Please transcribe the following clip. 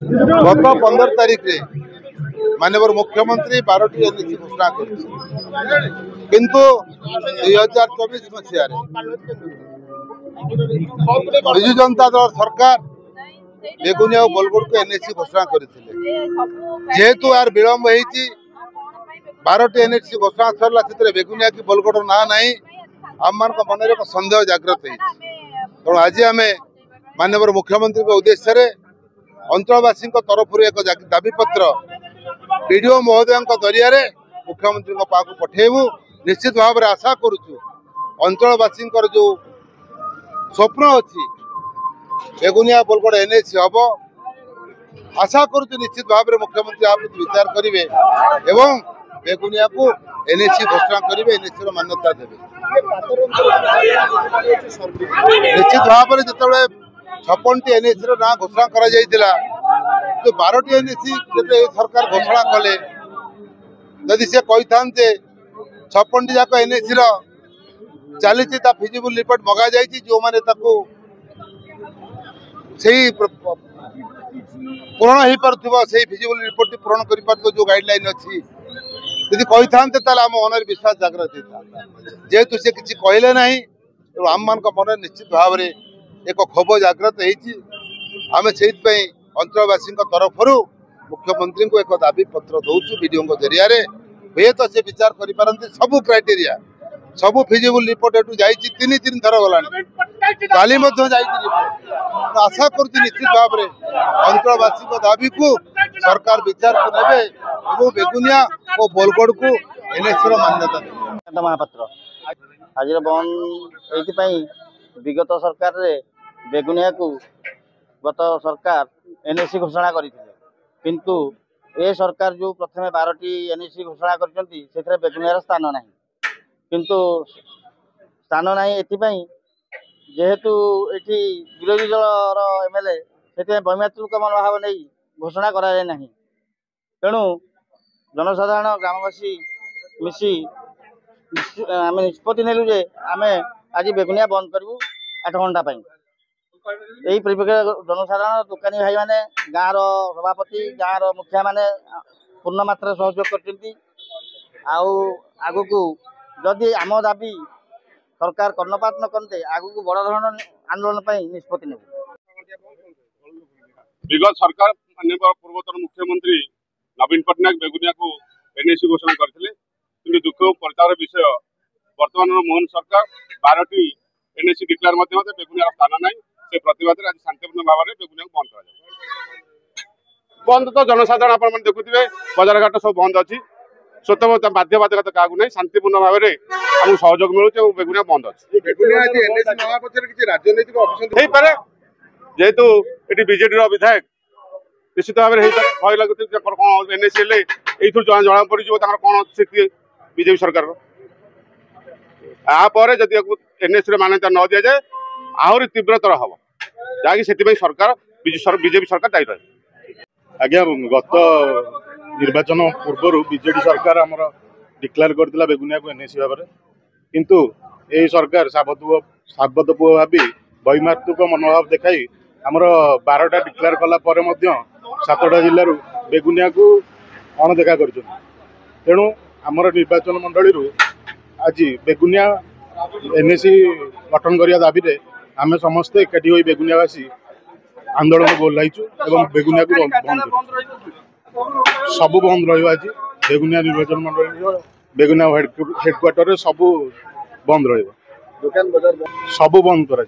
गत 15 तारीख रे माननीय मुख्यमंत्री 12टी एनएसी घोषणा किंतु 2024 मसीह विजु जनता दल सरकार बेगुनिया और बोलगोड़ को एनएसी घोषणा करते जेहेतु यार विलंब हो 12टी एनएसी घोषणा सरला बेगुनिया की बोलगोड़ ना नहीं आम मान मन में सन्देह जागृत हो तेणु आज आम माननीय मुख्यमंत्री उद्देश्य अंचलवासी तरफ एक दाबीपत्र बीडीओ महोदय जरिया मुख्यमंत्री पाक पठेबू। निश्चित भाव में आशा करुचु अंचलवासी जो स्वप्न अच्छी बेगुनिया बोलगोड़ एनएसी हम आशा करुचु निश्चित भाव में मुख्यमंत्री आप विचार करेंगे एवं बेगुनिया को एनएसी घोषणा करेंगे एनएसी मान्यता देवे। निश्चित भाव में जो 56टी एनएसी ना घोषणा करा जायतिला तो 12टी एनएसी सरकार घोषणा कले जदि से कही था 56टी जाक एनएसी चली फिजिबल रिपोर्ट मगा जाइए जो माने पूरण हो पार्थिव से फिजिबल रिपोर्ट पूरण कर जो गाइडलाइन अच्छी यदि कही था आम मन विश्वास जागृत होता जेहेतु से किसी कहले ना तो आम मान मन निश्चित भाव में एक क्षोभ जागृत होमें से अंचलवासी तरफ मुख्यमंत्री को एक दाबी पत्र दौचु वीडियो जरिया हुए तो से विचार करें सबू क्राइटेरिया सबू फिजिबल रिपोर्ट एटू जाइए 3 थर गला काली आशा कर निश्चित भाव में अंचलवासी दाबी को सरकार विचार को नेबे और बेगुनिया और बोलगोड़ को एनएसी मान्यता महापात्र आज बंद विगत सरकार रे बेगुनिया को गत सरकार एनएसी घोषणा करथिले किंतु ए सरकार जो प्रथमे 12टी एनएसी घोषणा कर बेगुनियार स्थान ना किंतु स्थान ना एथिपाई जेहेतु एठी विरोधी दल एमएलए से वैमातृक मनोभाव नहीं घोषणा कराए ना तेणु जनसाधारण ग्रामवासी मिसी आम निष्पत्ति नेलु जे आम आज बेगुनिया बंद करूँ 8 घंटा यही परिप्रेक्षी जनसाधारण दुकानी भाई मैंने गाँव सभापति गाँव मुखिया मैंने पूर्ण मात्रा सहयोग कर जदि आम दाबी सरकार कर्णपात न करते आगू बड़ धरण आंदोलन निष्पत्ति ने विगत सरकार माननीय पूर्वतन मुख्यमंत्री नवीन पट्टनायक बेगुनिया को एनएसी घोषणा करते दुख प्रचार विषय वर्तमान मोहन सरकार 12टी एनएसी डिक्लेयर बेगुनिया स्थान ना से प्रतिवाद आज शांतिपूर्ण भाव में बेगुनिया बंद कर बंद तो जनसाधारण आप देखुए बजार घाट सब बंद अच्छी स्वतः बाध्य बाधकता क्या ना शांतिपूर्ण भाव में आम सहयोग मिलूँ बेगुनिया बंद अच्छी राजनीतिक पारे जेहेतु ये बीजेडी विधायक निश्चित भाव में भय लगुच कौन एनएसी जना पड़ी कौन स्थिति बीजेपी सरकार यापर जदि एनएसी मान्यता न दि जाए आहरी तीव्रतर हम जहाँकि से सरकार बीजेपी सरकार दायी रहे। आज्ञा गत निर्वाचन पूर्व बीजेडी सरकार आमर डिक्लेयर करथिला बेगुनिया को एनएसी भाव में किंतु यही सरकार साबत पुओ भावी वैमातृक मनोभाव देखाई आमर 12टा डिक्लेयर कला 7टा जिलूर बेगुनिया को अणदेखा कर तेणु आमर निर्वाचन मंडली आज बेगुनिया एनएसी गठन करने दाबी आम समस्ते एकाठी हो बेगुनियावासी आंदोलन को ओह्लैचु एवं बेगुनिया को बंद सबू बंद रही बेगुनिया निर्वाचन मंडल बेगुनिया हेडक्वार्टर सबू बंद रहा सबू बंद करा